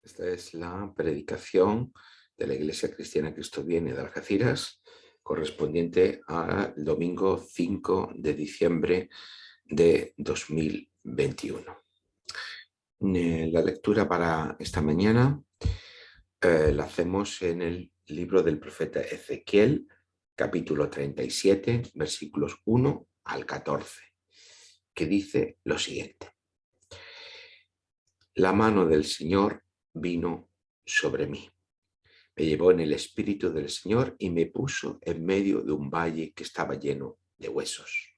Esta es la predicación de la Iglesia Cristiana Cristo Viene de Algeciras, correspondiente al domingo 5 de diciembre de 2021. La lectura para esta mañana la hacemos en el libro del profeta Ezequiel, capítulo 37, versículos 1 al 14, que dice lo siguiente. La mano del Señor vino sobre mí. Me llevó en el espíritu del Señor y me puso en medio de un valle que estaba lleno de huesos.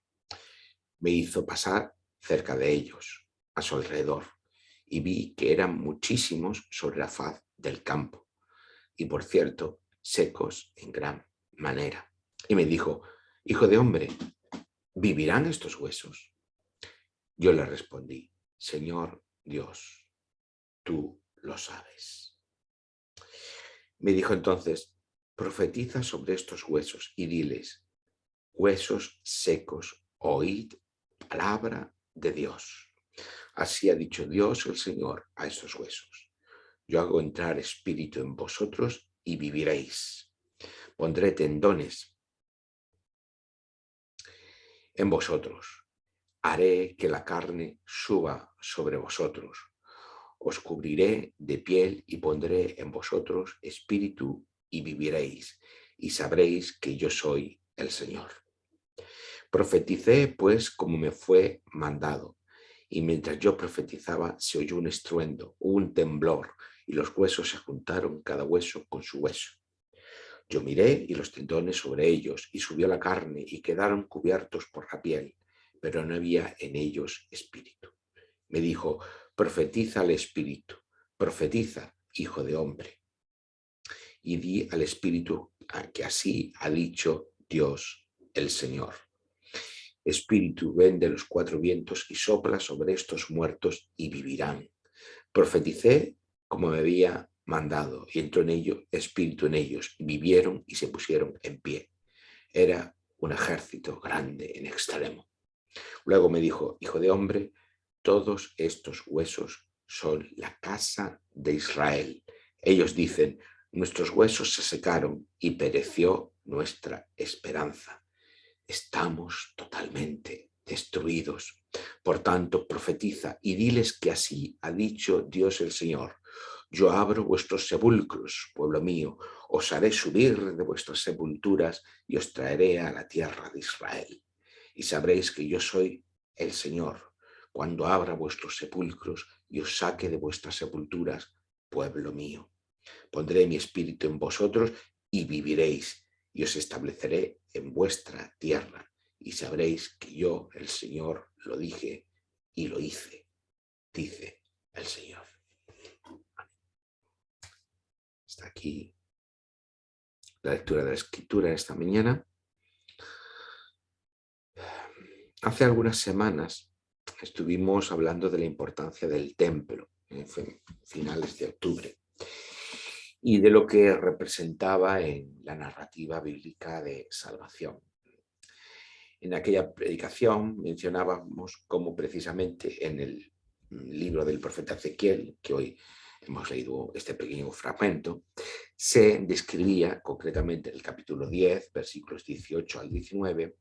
Me hizo pasar cerca de ellos, a su alrededor, y vi que eran muchísimos sobre la faz del campo, y por cierto, secos en gran manera. Y me dijo, hijo de hombre, ¿vivirán estos huesos? Yo le respondí, Señor Dios, tú lo sabes. Me dijo entonces, profetiza sobre estos huesos y diles, huesos secos, oíd palabra de Dios. Así ha dicho Dios el Señor a estos huesos. Yo hago entrar espíritu en vosotros y viviréis. Pondré tendones en vosotros. Haré que la carne suba sobre vosotros. Os cubriré de piel y pondré en vosotros espíritu y viviréis, y sabréis que yo soy el Señor. Profeticé, pues, como me fue mandado, y mientras yo profetizaba se oyó un estruendo, un temblor, y los huesos se juntaron cada hueso con su hueso. Yo miré y los tendones sobre ellos, y subió la carne, y quedaron cubiertos por la piel, pero no había en ellos espíritu. Me dijo, profetiza al espíritu, profetiza, hijo de hombre. Y di al espíritu que así ha dicho Dios el Señor. Espíritu, ven de los cuatro vientos y sopla sobre estos muertos y vivirán. Profeticé como me había mandado y entró en ello espíritu en ellos, y vivieron y se pusieron en pie. Era un ejército grande en extremo. Luego me dijo, hijo de hombre, todos estos huesos son la casa de Israel. Ellos dicen, nuestros huesos se secaron y pereció nuestra esperanza. Estamos totalmente destruidos. Por tanto, profetiza y diles que así ha dicho Dios el Señor. Yo abro vuestros sepulcros, pueblo mío, os haré subir de vuestras sepulturas y os traeré a la tierra de Israel. Y sabréis que yo soy el Señor, cuando abra vuestros sepulcros y os saque de vuestras sepulturas, pueblo mío. Pondré mi espíritu en vosotros y viviréis, y os estableceré en vuestra tierra, y sabréis que yo, el Señor, lo dije y lo hice, dice el Señor. Hasta aquí la lectura de la Escritura esta mañana. Hace algunas semanas estuvimos hablando de la importancia del templo, en finales de octubre, y de lo que representaba en la narrativa bíblica de salvación. En aquella predicación mencionábamos cómo precisamente en el libro del profeta Ezequiel, que hoy hemos leído este pequeño fragmento, se describía concretamente en el capítulo 10, versículos 18 al 19,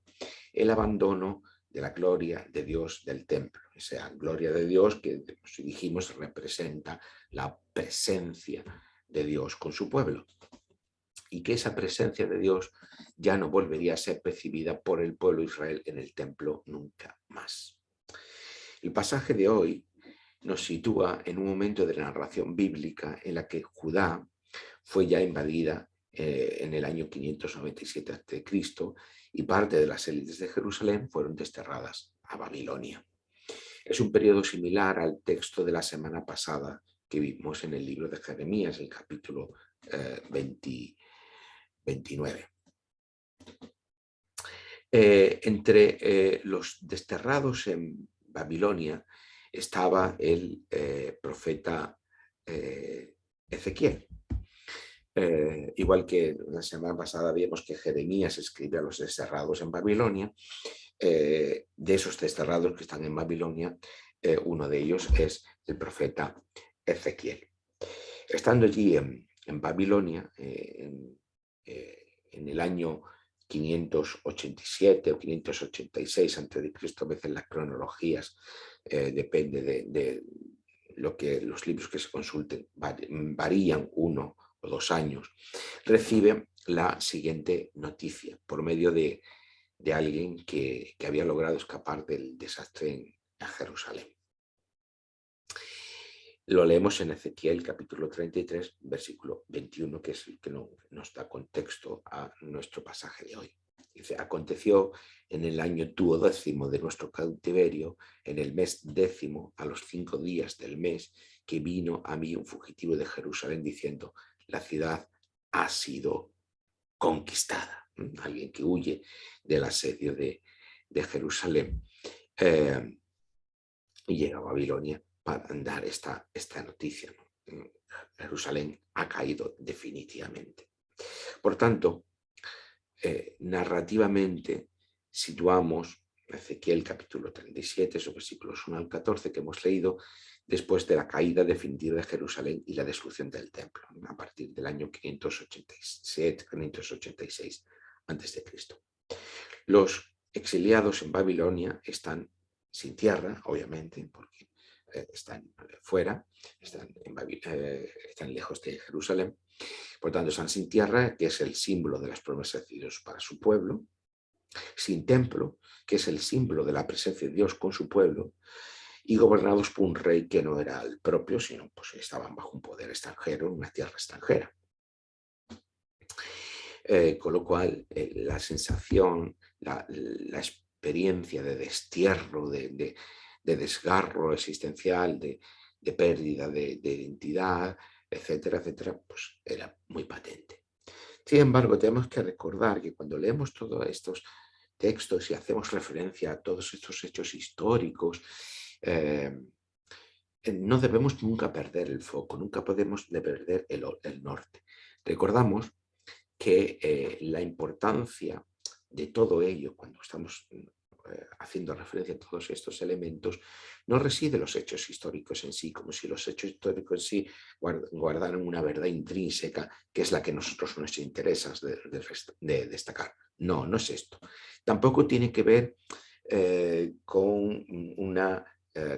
el abandono de la gloria de Dios del templo. Esa gloria de Dios que, si dijimos, representa la presencia de Dios con su pueblo. Y que esa presencia de Dios ya no volvería a ser percibida por el pueblo de Israel en el templo nunca más. El pasaje de hoy nos sitúa en un momento de la narración bíblica en la que Judá fue ya invadida en el año 597 a.C. y parte de las élites de Jerusalén fueron desterradas a Babilonia. Es un periodo similar al texto de la semana pasada que vimos en el libro de Jeremías, el capítulo 29. Entre los desterrados en Babilonia estaba el profeta Ezequiel. Igual que la semana pasada vimos que Jeremías escribe a los desterrados en Babilonia, de esos desterrados que están en Babilonia, uno de ellos es el profeta Ezequiel. Estando allí en Babilonia, en el año 587 o 586 a.C., a veces las cronologías depende de los libros que se consulten, varían 1 o 2 años, recibe la siguiente noticia por medio de alguien que había logrado escapar del desastre en Jerusalén. Lo leemos en Ezequiel capítulo 33, versículo 21, que es el que nos da contexto a nuestro pasaje de hoy. Dice: aconteció en el año 12º de nuestro cautiverio, en el mes 10º, a los 5 días del mes, que vino a mí un fugitivo de Jerusalén diciendo: la ciudad ha sido conquistada. Alguien que huye del asedio de Jerusalén y llega a Babilonia para dar esta noticia, ¿no? Jerusalén ha caído definitivamente. Por tanto, narrativamente situamos Ezequiel capítulo 37, esos versículos 1 al 14 que hemos leído, después de la caída definitiva de Jerusalén y la destrucción del templo, a partir del año 587-586 a.C. Los exiliados en Babilonia están sin tierra, obviamente, porque están fuera, están lejos de Jerusalén. Por tanto, están sin tierra, que es el símbolo de las promesas de Dios para su pueblo; sin templo, que es el símbolo de la presencia de Dios con su pueblo; y gobernados por un rey que no era el propio, sino pues estaban bajo un poder extranjero, en una tierra extranjera. Con lo cual, la sensación, la experiencia de destierro, de desgarro existencial, de pérdida de identidad, etcétera, etcétera, pues era muy patente. Sin embargo, tenemos que recordar que cuando leemos todos estos textos y hacemos referencia a todos estos hechos históricos, no debemos nunca perder el foco, nunca podemos perder el norte. Recordamos que la importancia de todo ello, cuando estamos haciendo referencia a todos estos elementos, no reside en los hechos históricos en sí, como si los hechos históricos en sí guardaran una verdad intrínseca, que es la que a nosotros nos interesa de destacar. No, no es esto. Tampoco tiene que ver con una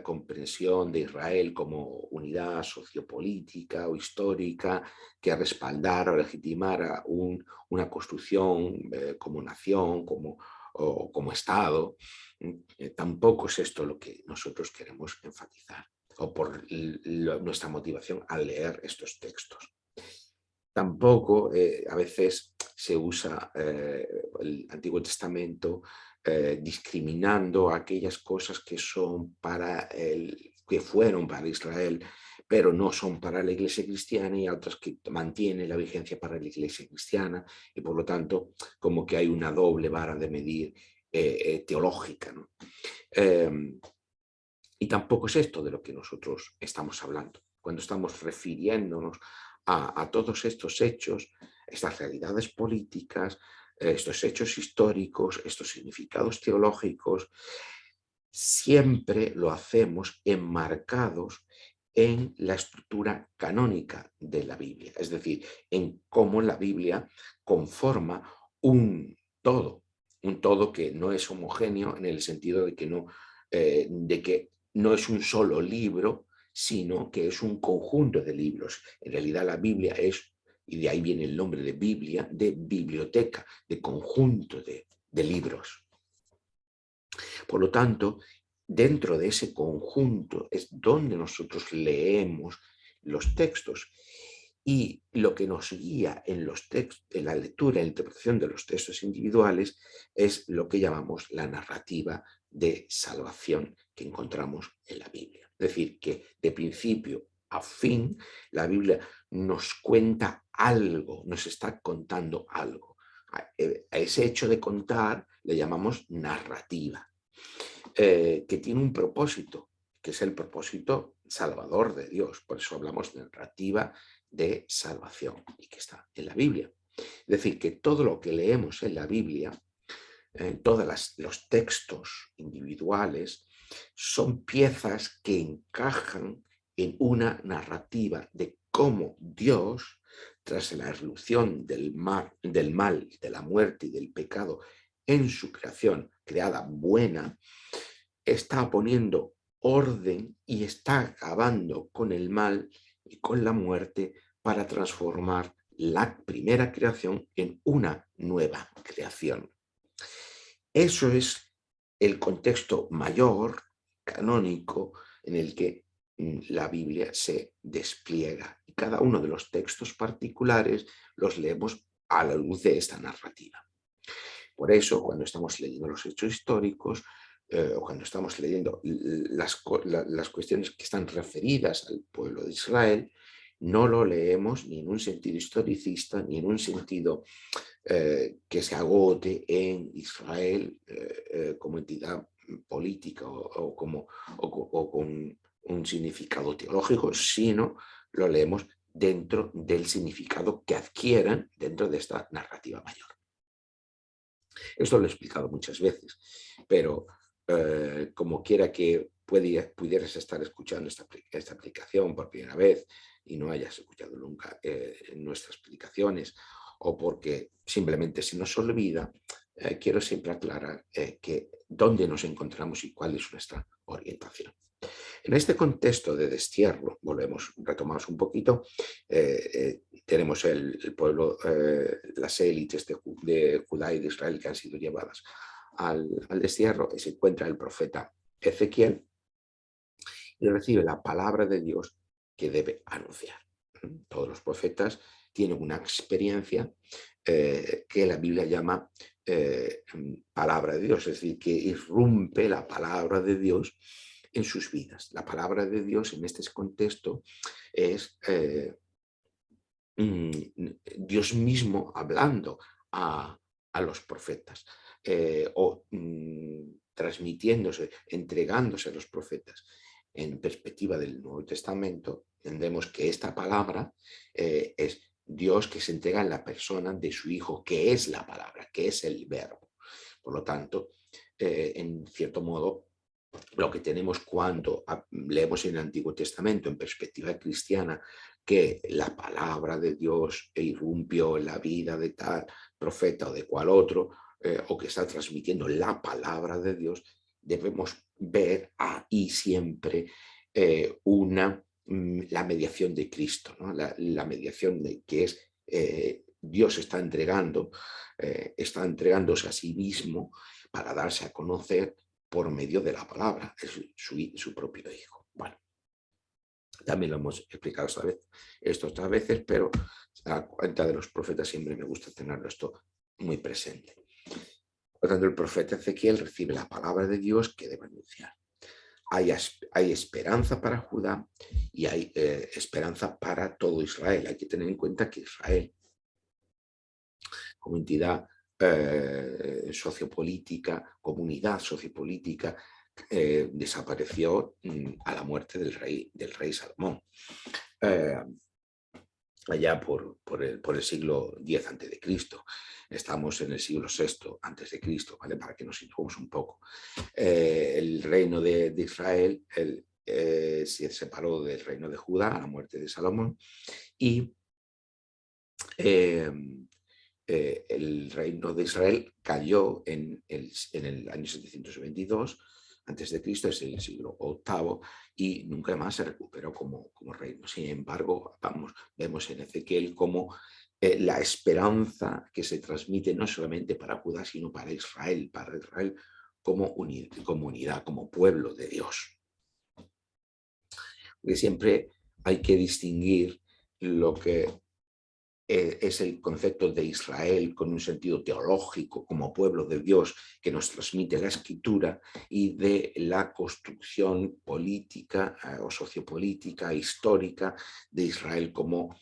comprensión de Israel como unidad sociopolítica o histórica que respaldara o legitimara una construcción como nación, como Estado. Tampoco es esto lo que nosotros queremos enfatizar, o por nuestra motivación al leer estos textos. Tampoco a veces se usa el Antiguo Testamento discriminando aquellas cosas que que fueron para Israel, pero no son para la Iglesia cristiana, y otras que mantienen la vigencia para la Iglesia cristiana, y por lo tanto como que hay una doble vara de medir teológica, ¿no? Y tampoco es esto de lo que nosotros estamos hablando cuando estamos refiriéndonos a todos estos hechos, estas realidades políticas, estos hechos históricos, estos significados teológicos. Siempre lo hacemos enmarcados en la estructura canónica de la Biblia, es decir, en cómo la Biblia conforma un todo que no es homogéneo en el sentido de que no es un solo libro, sino que es un conjunto de libros. En realidad la Biblia es, y de ahí viene el nombre de Biblia, de biblioteca, de conjunto de libros. Por lo tanto, dentro de ese conjunto es donde nosotros leemos los textos, y lo que nos guía en la lectura e interpretación de los textos individuales es lo que llamamos la narrativa de salvación que encontramos en la Biblia. Es decir, que de principio a fin la Biblia nos cuenta algo, nos está contando algo. A ese hecho de contar le llamamos narrativa. Que tiene un propósito, que es el propósito salvador de Dios. Por eso hablamos de narrativa de salvación, y que está en la Biblia. Es decir, que todo lo que leemos en la Biblia, todos los textos individuales, son piezas que encajan en una narrativa de cómo Dios, tras la irrupción del mal, de la muerte y del pecado en su creación creada buena, está poniendo orden y está acabando con el mal y con la muerte para transformar la primera creación en una nueva creación. Eso es el contexto mayor, canónico, en el que la Biblia se despliega. Y cada uno de los textos particulares los leemos a la luz de esta narrativa. Por eso, cuando estamos leyendo los hechos históricos, o cuando estamos leyendo las cuestiones que están referidas al pueblo de Israel, no lo leemos ni en un sentido historicista, ni en un sentido que se agote en Israel como entidad política o con un significado teológico, sino lo leemos dentro del significado que adquieran dentro de esta narrativa mayor. Esto lo he explicado muchas veces, pero como quiera que pudieras estar escuchando esta aplicación por primera vez y no hayas escuchado nunca nuestras explicaciones, o porque simplemente se nos olvida, quiero siempre aclarar que dónde nos encontramos y cuál es nuestra orientación. En este contexto de destierro, retomamos un poquito, tenemos el pueblo, las élites de Judá y de Israel que han sido llevadas al destierro, y se encuentra el profeta Ezequiel y recibe la palabra de Dios que debe anunciar. Todos los profetas tienen una experiencia que la Biblia llama palabra de Dios, es decir, que irrumpe la palabra de Dios en sus vidas. La palabra de Dios en este contexto es Dios mismo hablando a los profetas o transmitiéndose, entregándose a los profetas. En perspectiva del Nuevo Testamento, entendemos que esta palabra es Dios que se entrega en la persona de su Hijo, que es la palabra, que es el verbo. Por lo tanto, en cierto modo, lo que tenemos cuando leemos en el Antiguo Testamento en perspectiva cristiana, que la palabra de Dios irrumpió en la vida de tal profeta o de cual otro, o que está transmitiendo la palabra de Dios, debemos ver ahí siempre la mediación de Cristo, ¿no? La mediación de que es Dios está entregándose a sí mismo para darse a conocer por medio de la palabra, es su propio Hijo. Bueno, también lo hemos explicado esto otras veces, pero a cuenta de los profetas siempre me gusta tenerlo esto muy presente. Por tanto, el profeta Ezequiel recibe la palabra de Dios que debe anunciar. Hay esperanza para Judá y hay esperanza para todo Israel. Hay que tener en cuenta que Israel, como entidad sociopolítica, comunidad sociopolítica, desapareció a la muerte del rey Salomón, allá por el siglo X a.C. Estamos en el siglo VI a.C., ¿vale? Para que nos situemos un poco. El reino de Israel se separó del reino de Judá a la muerte de Salomón y el reino de Israel cayó en el año 722 antes de Cristo, es el siglo VIII, y nunca más se recuperó como reino. Sin embargo, vemos en Ezequiel como la esperanza que se transmite no solamente para Judá, sino para Israel como unidad, como pueblo de Dios. Porque siempre hay que distinguir lo que es el concepto de Israel con un sentido teológico como pueblo de Dios que nos transmite la Escritura, y de la construcción política o sociopolítica histórica de Israel como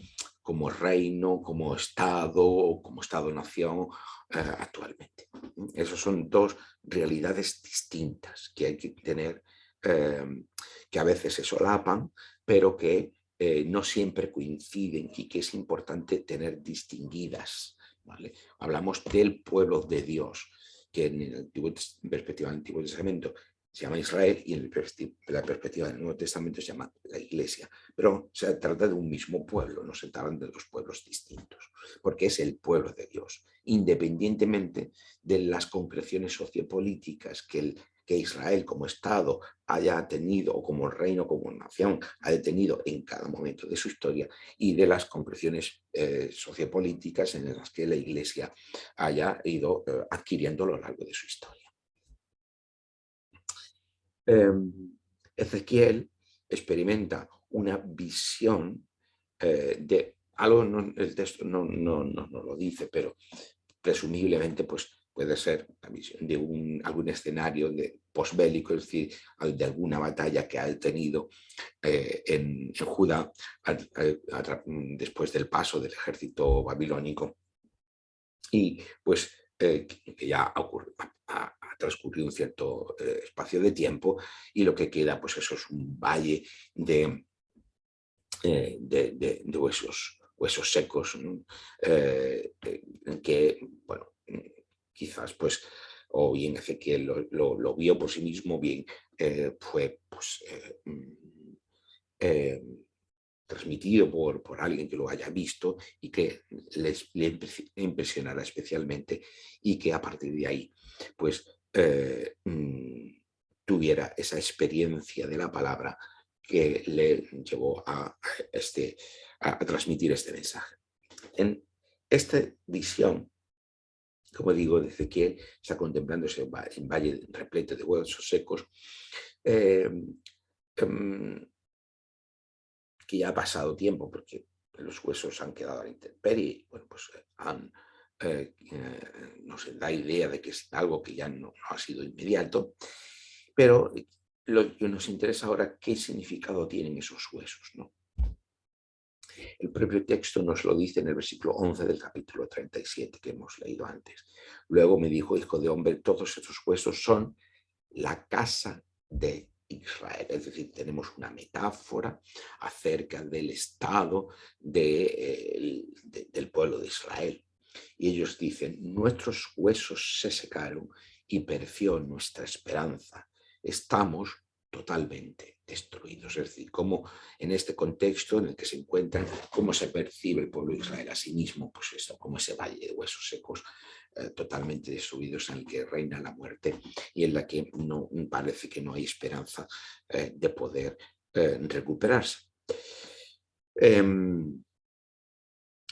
reino, como Estado-nación actualmente. Esas son dos realidades distintas que hay que tener, que a veces se solapan, pero que no siempre coinciden y que es importante tener distinguidas, ¿vale? Hablamos del pueblo de Dios, que en perspectiva del Antiguo Testamento se llama Israel y en la perspectiva del Nuevo Testamento se llama la Iglesia. Pero se trata de un mismo pueblo, no se tratan de dos pueblos distintos, porque es el pueblo de Dios, independientemente de las concreciones sociopolíticas que Israel como Estado haya tenido, o como reino, como nación, haya tenido en cada momento de su historia, y de las concreciones sociopolíticas en las que la Iglesia haya ido adquiriendo a lo largo de su historia. Ezequiel experimenta una visión de algo, el texto no lo dice, pero presumiblemente pues, puede ser la visión de algún escenario posbélico, es decir, de alguna batalla que ha tenido en Judá después del paso del ejército babilónico. Y pues que ya ha transcurrido un cierto espacio de tiempo, y lo que queda pues eso es un valle de huesos secos, en que, bueno, quizás pues o bien Ezequiel lo vio por sí mismo, bien fue pues transmitido por alguien que lo haya visto y que le impresionara especialmente, y que a partir de ahí pues tuviera esa experiencia de la palabra que le llevó a transmitir este mensaje. En esta visión, como digo, de Ezequiel, está contemplando ese valle repleto de huesos secos, eh, em, que ya ha pasado tiempo, porque los huesos han quedado a la intemperie, bueno, pues nos da idea de que es algo que ya no ha sido inmediato, pero lo que nos interesa ahora, ¿qué significado tienen esos huesos, ¿no? El propio texto nos lo dice en el versículo 11 del capítulo 37 que hemos leído antes. Luego me dijo: hijo de hombre, todos estos huesos son la casa de Israel. Es decir, tenemos una metáfora acerca del estado del pueblo de Israel. Y ellos dicen: nuestros huesos se secaron y pereció nuestra esperanza. Estamos totalmente destruidos. Es decir, cómo en este contexto en el que se encuentran, cómo se percibe el pueblo de Israel a sí mismo, pues esto, como ese valle de huesos secos totalmente destruidos, en el que reina la muerte y en la que no parece que no hay esperanza de poder recuperarse.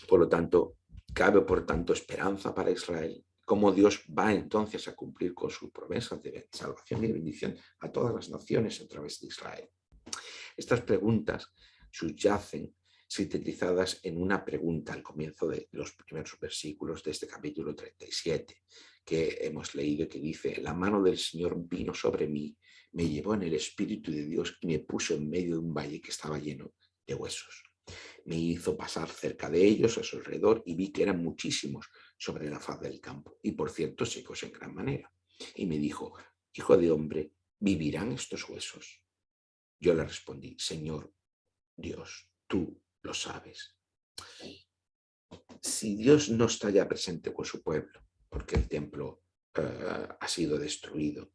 Por lo tanto, cabe por tanto esperanza para Israel. Cómo Dios va entonces a cumplir con sus promesas de salvación y bendición a todas las naciones a través de Israel. Estas preguntas subyacen sintetizadas en una pregunta al comienzo de los primeros versículos de este capítulo 37, que hemos leído, que dice: la mano del Señor vino sobre mí, me llevó en el Espíritu de Dios y me puso en medio de un valle que estaba lleno de huesos. Me hizo pasar cerca de ellos a su alrededor y vi que eran muchísimos sobre la faz del campo, y por cierto secos en gran manera. Y me dijo: hijo de hombre, ¿vivirán estos huesos? Yo le respondí: Señor Dios, tú lo sabes. Si Dios no está ya presente con su pueblo, porque el templo ha sido destruido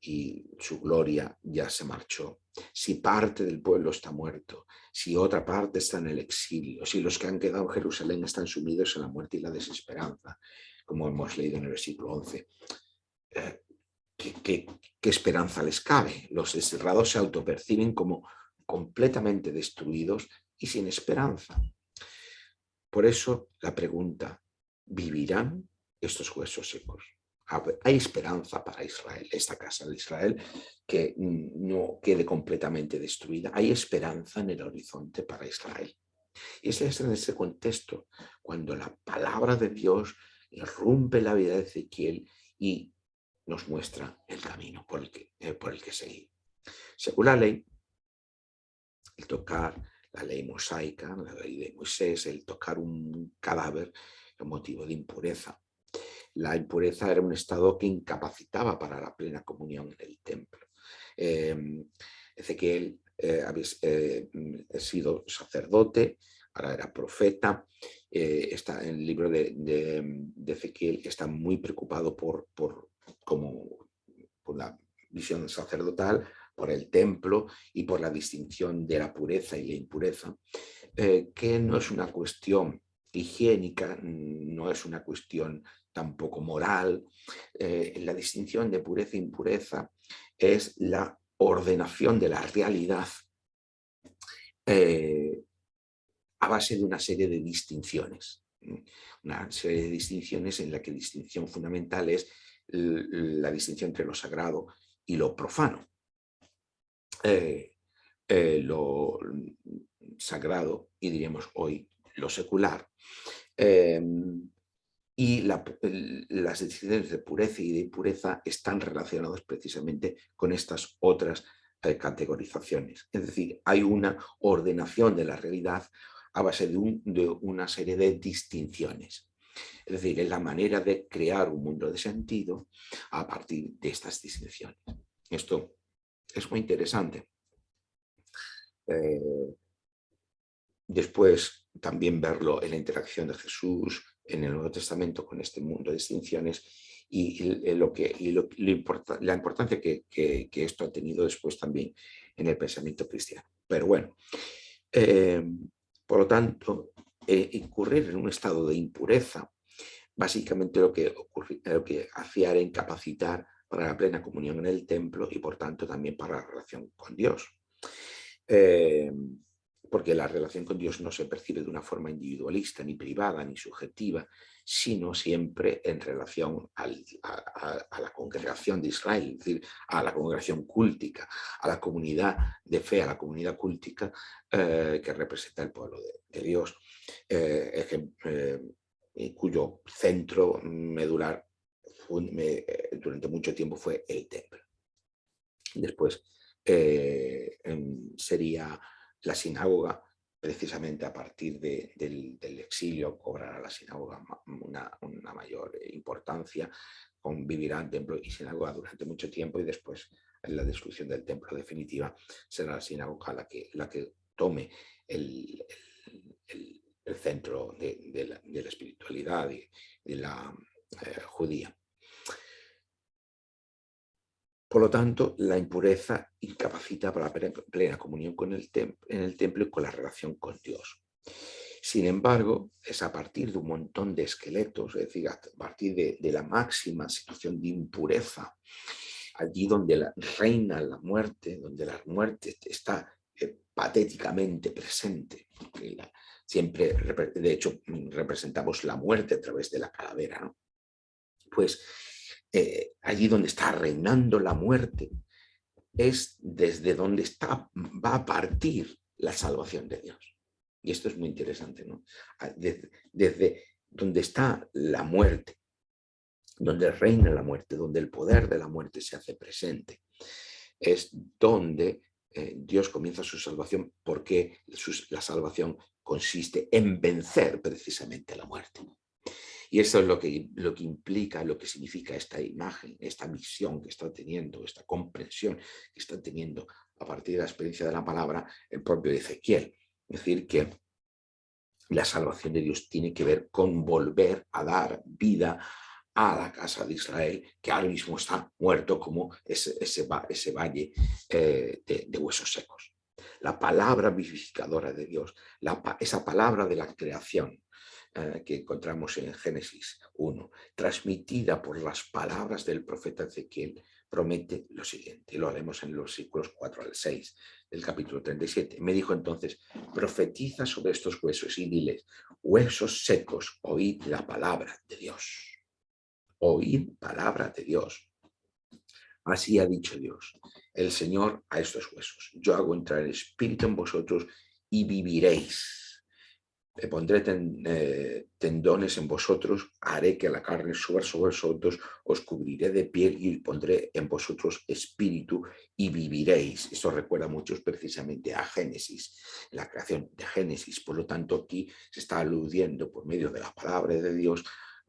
y su gloria ya se marchó, si parte del pueblo está muerto, si otra parte está en el exilio, si los que han quedado en Jerusalén están sumidos en la muerte y la desesperanza, como hemos leído en el versículo 11, ¿qué esperanza les cabe? Los desterrados se autoperciben como completamente destruidos y sin esperanza. Por eso la pregunta: ¿vivirán estos huesos secos? Hay esperanza para Israel, esta casa de Israel, que no quede completamente destruida. Hay esperanza en el horizonte para Israel. Y es en ese contexto cuando la palabra de Dios irrumpe la vida de Ezequiel y nos muestra el camino por el que seguir. Según la ley, el tocar la ley mosaica, la ley de Moisés, el tocar un cadáver es motivo de impureza. La impureza era un estado que incapacitaba para la plena comunión en el templo. Ezequiel había sido sacerdote, ahora era profeta. Está en el libro de Ezequiel, está muy preocupado por la visión sacerdotal, por el templo y por la distinción de la pureza y la impureza, que no es una cuestión higiénica, no es una cuestión tampoco moral. La distinción de pureza e impureza es la ordenación de la realidad a base de una serie de distinciones. Una serie de distinciones en la que la distinción fundamental es la distinción entre lo sagrado y lo profano. Lo sagrado y diríamos hoy lo secular. Y las decisiones de pureza y de impureza están relacionadas precisamente con estas otras categorizaciones. Es decir, hay una ordenación de la realidad a base de una serie de distinciones. Es decir, es la manera de crear un mundo de sentido a partir de estas distinciones. Esto es muy interesante. Después también verlo en la interacción de Jesús en el Nuevo Testamento con este mundo de distinciones y la importancia que esto ha tenido después también en el pensamiento cristiano. Pero bueno, por lo tanto, incurrir en un estado de impureza, básicamente lo que hacía era incapacitar para la plena comunión en el templo y por tanto también para la relación con Dios. Porque la relación con Dios no se percibe de una forma individualista, ni privada, ni subjetiva, sino siempre en relación a la congregación de Israel, es decir, a la congregación cúltica, a la comunidad de fe, a la comunidad cúltica que representa el pueblo de Dios, cuyo centro medular durante mucho tiempo fue el templo. Después sería la sinagoga, precisamente a partir del exilio cobrará la sinagoga una mayor importancia, convivirá en templo y sinagoga durante mucho tiempo y después en la destrucción del templo definitiva será la sinagoga la que tome el centro de la espiritualidad y de la judía. Por lo tanto, la impureza incapacita para la plena comunión en el templo y con la relación con Dios. Sin embargo, es a partir de un montón de esqueletos, es decir, a partir de la máxima situación de impureza, allí donde reina la muerte, donde la muerte está patéticamente presente. Siempre, de hecho, representamos la muerte a través de la calavera, ¿no? Pues allí donde está reinando la muerte, es desde donde va a partir la salvación de Dios. Y esto es muy interesante, ¿no? Desde donde está la muerte, donde reina la muerte, donde el poder de la muerte se hace presente, es donde Dios comienza su salvación, porque la salvación consiste en vencer precisamente la muerte. Y eso es lo que implica, lo que significa esta imagen, esta visión que está teniendo, esta comprensión que está teniendo a partir de la experiencia de la palabra el propio Ezequiel. Es decir, que la salvación de Dios tiene que ver con volver a dar vida a la casa de Israel, que ahora mismo está muerto como ese valle de huesos secos. La palabra vivificadora de Dios, esa palabra de la creación, que encontramos en Génesis 1, transmitida por las palabras del profeta Ezequiel, promete lo siguiente. Lo haremos en los versículos 4 al 6 del capítulo 37. Me dijo entonces: profetiza sobre estos huesos y diles: huesos secos, oíd la palabra de Dios. Oíd palabra de Dios. Así ha dicho Dios, el Señor, a estos huesos: yo hago entrar el espíritu en vosotros y viviréis. Pondré tendones en vosotros, haré que la carne suba sobre vosotros, os cubriré de piel y pondré en vosotros espíritu y viviréis. Esto recuerda mucho precisamente a Génesis, la creación de Génesis. Por lo tanto, aquí se está aludiendo por medio de la palabra de Dios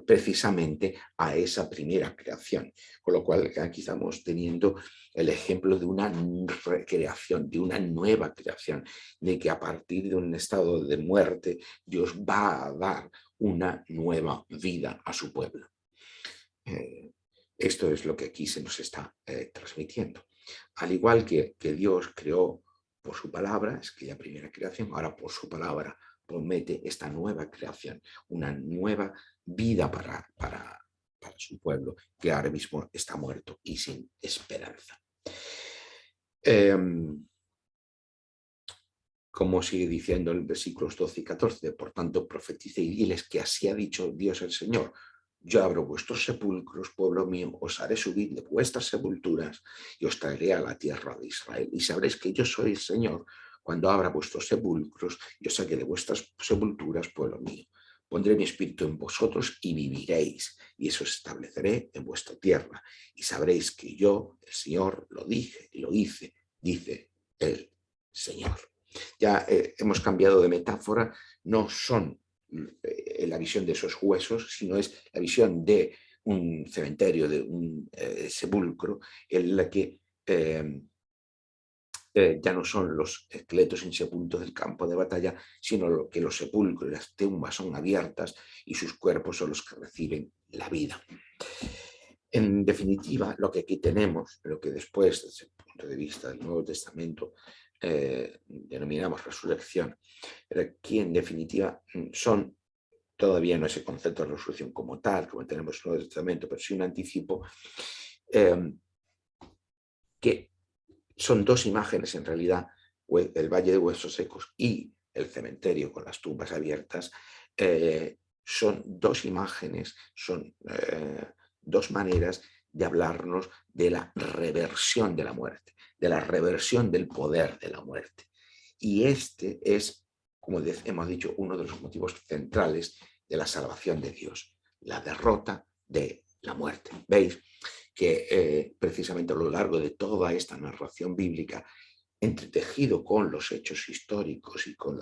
precisamente a esa primera creación. Con lo cual aquí estamos teniendo el ejemplo de una recreación, de una nueva creación, de que a partir de un estado de muerte Dios va a dar una nueva vida a su pueblo. Esto es lo que aquí se nos está transmitiendo. Al igual que Dios creó por su palabra, es aquella primera creación, ahora por su palabra promete esta nueva creación, una nueva vida para su pueblo, que ahora mismo está muerto y sin esperanza. Como sigue diciendo en versículos 12 y 14, por tanto, profetice y diles que así ha dicho Dios el Señor. Yo abro vuestros sepulcros, pueblo mío, os haré subir de vuestras sepulturas y os traeré a la tierra de Israel. Y sabréis que yo soy el Señor cuando abra vuestros sepulcros y os saque de vuestras sepulturas, pueblo mío. Pondré mi espíritu en vosotros y viviréis, y eso os estableceré en vuestra tierra. Y sabréis que yo, el Señor, lo dije y lo hice, dice el Señor. Ya hemos cambiado de metáfora, no son la visión de esos huesos, sino es la visión de un cementerio, de un sepulcro, en la que ya no son los esqueletos insepultos del campo de batalla, sino que los sepulcros y las tumbas son abiertas y sus cuerpos son los que reciben la vida. En definitiva, lo que aquí tenemos, lo que después, desde el punto de vista del Nuevo Testamento, denominamos resurrección, aquí en definitiva son, todavía no es el concepto de resurrección como tal, como tenemos en el Nuevo Testamento, pero sí un anticipo, que son dos imágenes en realidad, el Valle de Huesos Secos y el cementerio con las tumbas abiertas, son dos imágenes, son dos maneras de hablarnos de la reversión de la muerte, de la reversión del poder de la muerte. Y este es, como hemos dicho, uno de los motivos centrales de la salvación de Dios, la derrota de la muerte. ¿Veis? Que precisamente a lo largo de toda esta narración bíblica, entretejido con los hechos históricos y con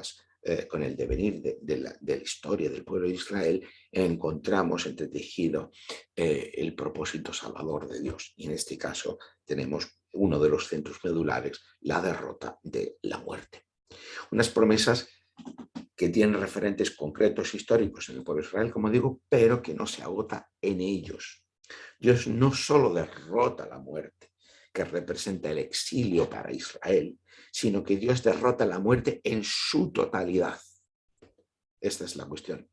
el devenir de la historia del pueblo de Israel, encontramos entretejido el propósito salvador de Dios. Y en este caso tenemos uno de los centros medulares, la derrota de la muerte. Unas promesas que tienen referentes concretos históricos en el pueblo de Israel, como digo, pero que no se agota en ellos. Dios no solo derrota la muerte, que representa el exilio para Israel, sino que Dios derrota la muerte en su totalidad. Esta es la cuestión.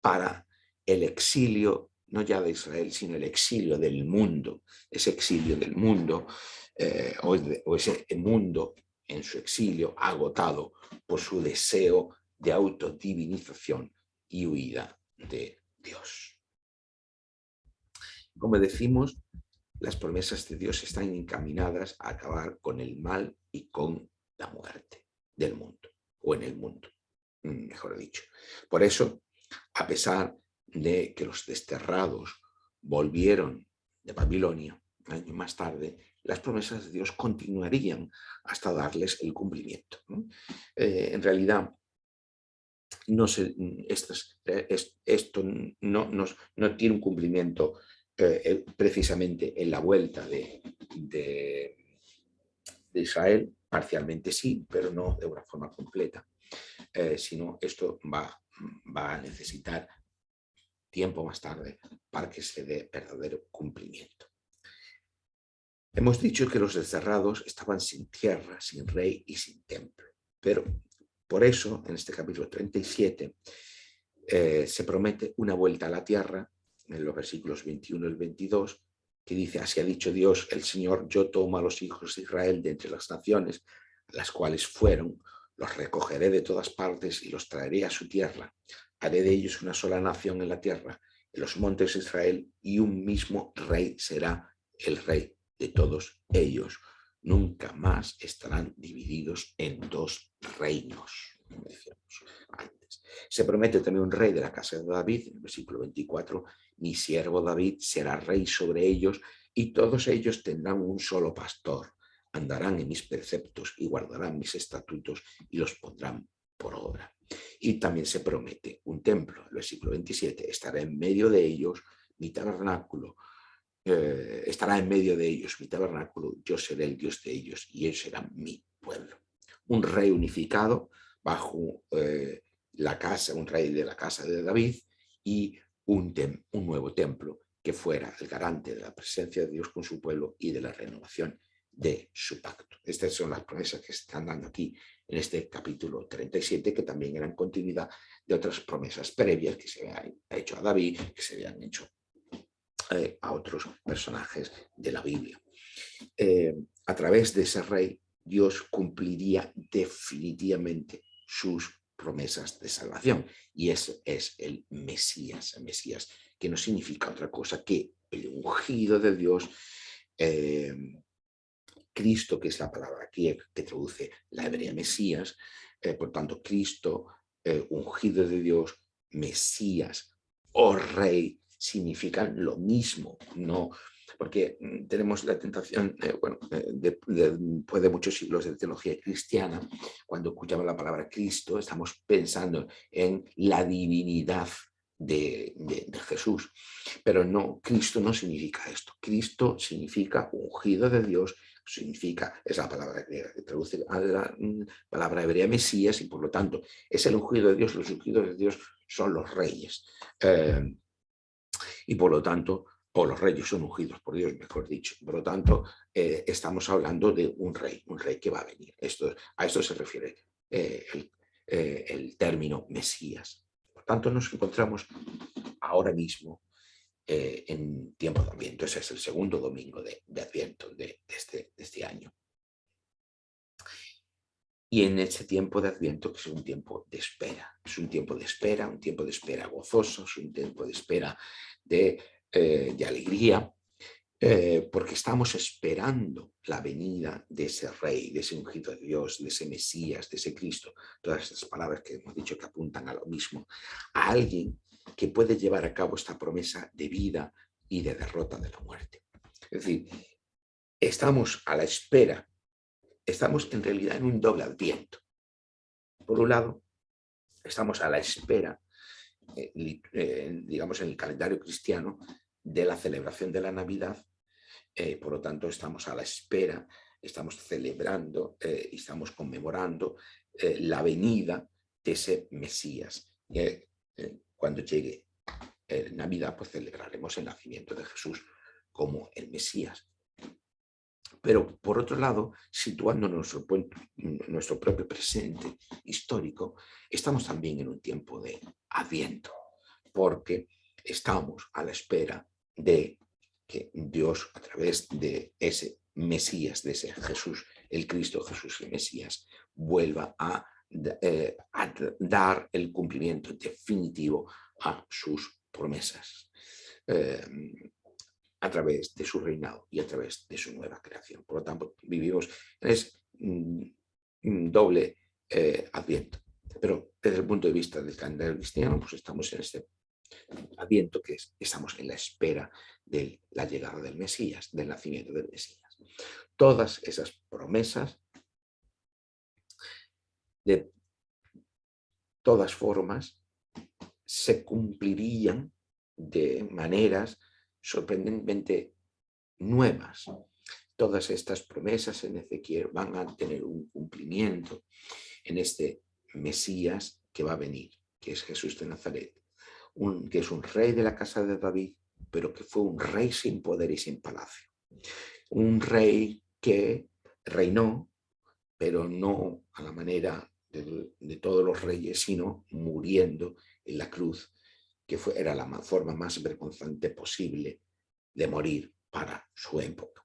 Para el exilio, no ya de Israel, sino el exilio del mundo, ese exilio del mundo, o ese mundo en su exilio agotado por su deseo de autodivinización y huida de Dios. Como decimos, las promesas de Dios están encaminadas a acabar con el mal y con la muerte del mundo, o en el mundo, mejor dicho. Por eso, a pesar de que los desterrados volvieron de Babilonia, un año más tarde, las promesas de Dios continuarían hasta darles el cumplimiento. En realidad, esto no tiene un cumplimiento precisamente en la vuelta de Israel, parcialmente sí, pero no de una forma completa, sino esto va a necesitar tiempo más tarde para que se dé verdadero cumplimiento. Hemos dicho que los desterrados estaban sin tierra, sin rey y sin templo, pero por eso en este capítulo 37 se promete una vuelta a la tierra en los versículos 21 y 22, que dice: así ha dicho Dios el Señor, yo tomo a los hijos de Israel de entre las naciones, las cuales fueron, los recogeré de todas partes y los traeré a su tierra. Haré de ellos una sola nación en la tierra, en los montes de Israel, y un mismo rey será el rey de todos ellos. Nunca más estarán divididos en dos reinos, como decíamos antes. Se promete también un rey de la casa de David, en el versículo 24, mi siervo David será rey sobre ellos y todos ellos tendrán un solo pastor, andarán en mis preceptos y guardarán mis estatutos y los pondrán por obra. Y también se promete un templo, el versículo 27, estará en medio de ellos mi tabernáculo, estará en medio de ellos mi tabernáculo, yo seré el Dios de ellos y ellos serán mi pueblo. Un rey unificado bajo la casa, un rey de la casa de David y un nuevo templo que fuera el garante de la presencia de Dios con su pueblo y de la renovación de su pacto. Estas son las promesas que se están dando aquí en este capítulo 37, que también eran continuidad de otras promesas previas que se habían hecho a David, que se habían hecho a otros personajes de la Biblia. A través de ese rey, Dios cumpliría definitivamente sus promesas de salvación. Y ese es el Mesías, que no significa otra cosa que el ungido de Dios, Cristo, que es la palabra que traduce la hebrea Mesías, por tanto, Cristo, ungido de Dios, Mesías o Rey, significan lo mismo, no, porque tenemos la tentación, después de muchos siglos de teología cristiana, cuando escuchamos la palabra Cristo, estamos pensando en la divinidad de Jesús, pero no, Cristo no significa esto. Cristo significa ungido de Dios, significa, es la palabra griega que traduce a la palabra hebrea Mesías, y por lo tanto es el ungido de Dios. Los ungidos de Dios son los reyes, y por lo tanto, o los reyes son ungidos por Dios, mejor dicho. Por lo tanto, estamos hablando de un rey que va a venir. A esto se refiere el término Mesías. Por tanto, nos encontramos ahora mismo en tiempo de Adviento. Ese es el segundo domingo de Adviento de este año. Y en ese tiempo de Adviento, que es un tiempo de espera, es un tiempo de espera, un tiempo de espera gozoso, es un tiempo de espera de alegría, porque estamos esperando la venida de ese rey, de ese ungido de Dios, de ese Mesías, de ese Cristo. Todas estas palabras que hemos dicho que apuntan a lo mismo, a alguien que puede llevar a cabo esta promesa de vida y de derrota de la muerte. Es decir, estamos a la espera, estamos en realidad en un doble Adviento. Por un lado, estamos a la espera, digamos, en el calendario cristiano, de la celebración de la Navidad. Por lo tanto, estamos a la espera, estamos celebrando y estamos conmemorando la venida de ese Mesías. Cuando llegue Navidad, pues celebraremos el nacimiento de Jesús como el Mesías. Pero, por otro lado, situando nuestro propio presente histórico, estamos también en un tiempo de Adviento, porque estamos a la espera de que Dios, a través de ese Mesías, de ese Jesús, el Cristo Jesús el Mesías, vuelva a dar el cumplimiento definitivo a sus promesas, a través de su reinado y a través de su nueva creación. Por lo tanto, vivimos en ese doble Adviento. Pero desde el punto de vista del calendario cristiano, pues estamos en este Adviento, que estamos en la espera de la llegada del Mesías, del nacimiento del Mesías. Todas esas promesas, de todas formas, se cumplirían de maneras sorprendentemente nuevas. Todas estas promesas en Ezequiel van a tener un cumplimiento en este Mesías que va a venir, que es Jesús de Nazaret, que es un rey de la casa de David, pero que fue un rey sin poder y sin palacio. Un rey que reinó, pero no a la manera de todos los reyes, sino muriendo en la cruz, que era la forma más vergonzante posible de morir para su época.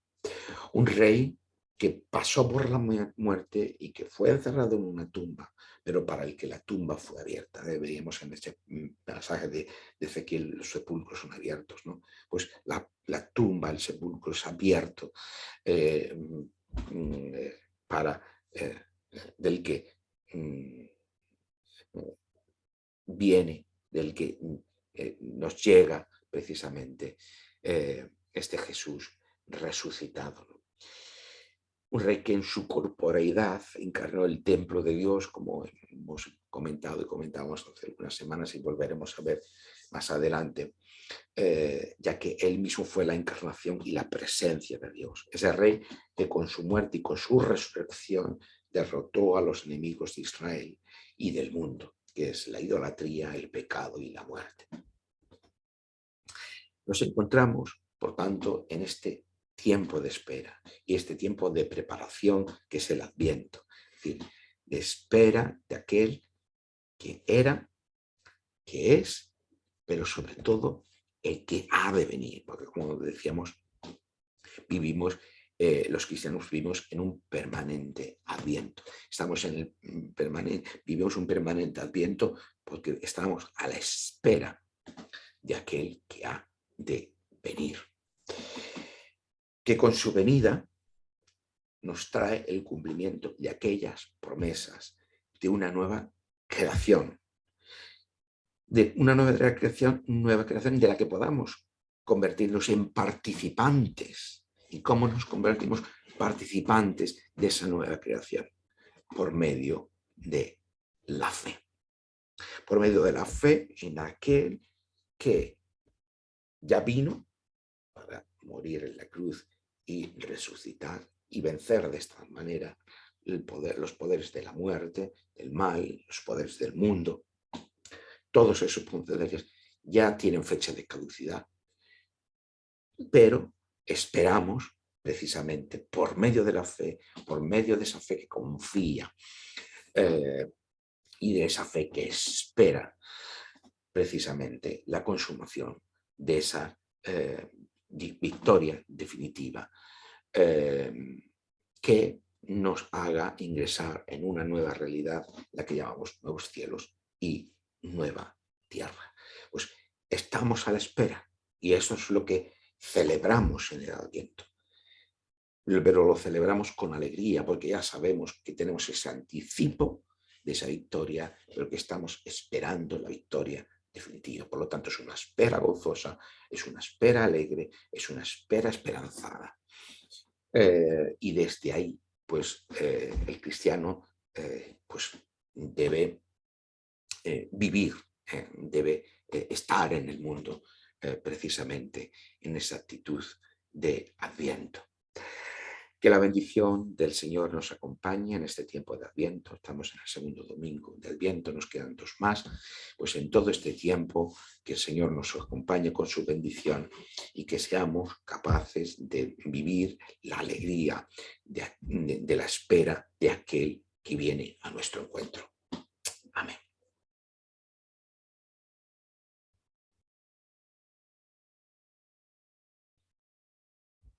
Un rey que pasó por la muerte y que fue encerrado en una tumba, pero para el que la tumba fue abierta. Veríamos en este pasaje de Ezequiel, los sepulcros son abiertos, ¿no? Pues la tumba, el sepulcro es abierto del que viene, del que nos llega precisamente este Jesús resucitado, ¿no? Un rey que en su corporeidad encarnó el templo de Dios, como hemos comentado y comentamos hace algunas semanas y volveremos a ver más adelante, ya que él mismo fue la encarnación y la presencia de Dios. Ese rey que con su muerte y con su resurrección derrotó a los enemigos de Israel y del mundo, que es la idolatría, el pecado y la muerte. Nos encontramos, por tanto, en este tiempo de espera y este tiempo de preparación que es el Adviento, es decir, de espera de aquel que era, que es, pero sobre todo el que ha de venir, porque como decíamos, vivimos, los cristianos vivimos en un permanente Adviento. Estamos en el vivimos un permanente Adviento porque estamos a la espera de aquel que ha de venir, que con su venida nos trae el cumplimiento de aquellas promesas de una nueva creación, nueva creación de la que podamos convertirnos en participantes. ¿Y cómo nos convertimos participantes de esa nueva creación? Por medio de la fe. Por medio de la fe en aquel que ya vino para morir en la cruz y resucitar y vencer de esta manera los poderes de la muerte, del mal, los poderes del mundo. Todos esos poderes ya tienen fecha de caducidad, pero esperamos precisamente por medio de la fe, por medio de esa fe que confía y de esa fe que espera precisamente la consumación de esa victoria definitiva que nos haga ingresar en una nueva realidad, la que llamamos nuevos cielos y nueva tierra. Pues estamos a la espera y eso es lo que celebramos en el Adviento. Pero lo celebramos con alegría porque ya sabemos que tenemos ese anticipo de esa victoria, pero que estamos esperando la victoria definitiva. Por lo tanto, es una espera gozosa, es una espera alegre, es una espera esperanzada. Y desde ahí, pues, el cristiano pues, debe vivir, debe estar en el mundo precisamente en esa actitud de Adviento. Que la bendición del Señor nos acompañe en este tiempo de Adviento. Estamos en el segundo domingo de Adviento, nos quedan 2 más. Pues en todo este tiempo que el Señor nos acompañe con su bendición y que seamos capaces de vivir la alegría de la espera de aquel que viene a nuestro encuentro. Amén.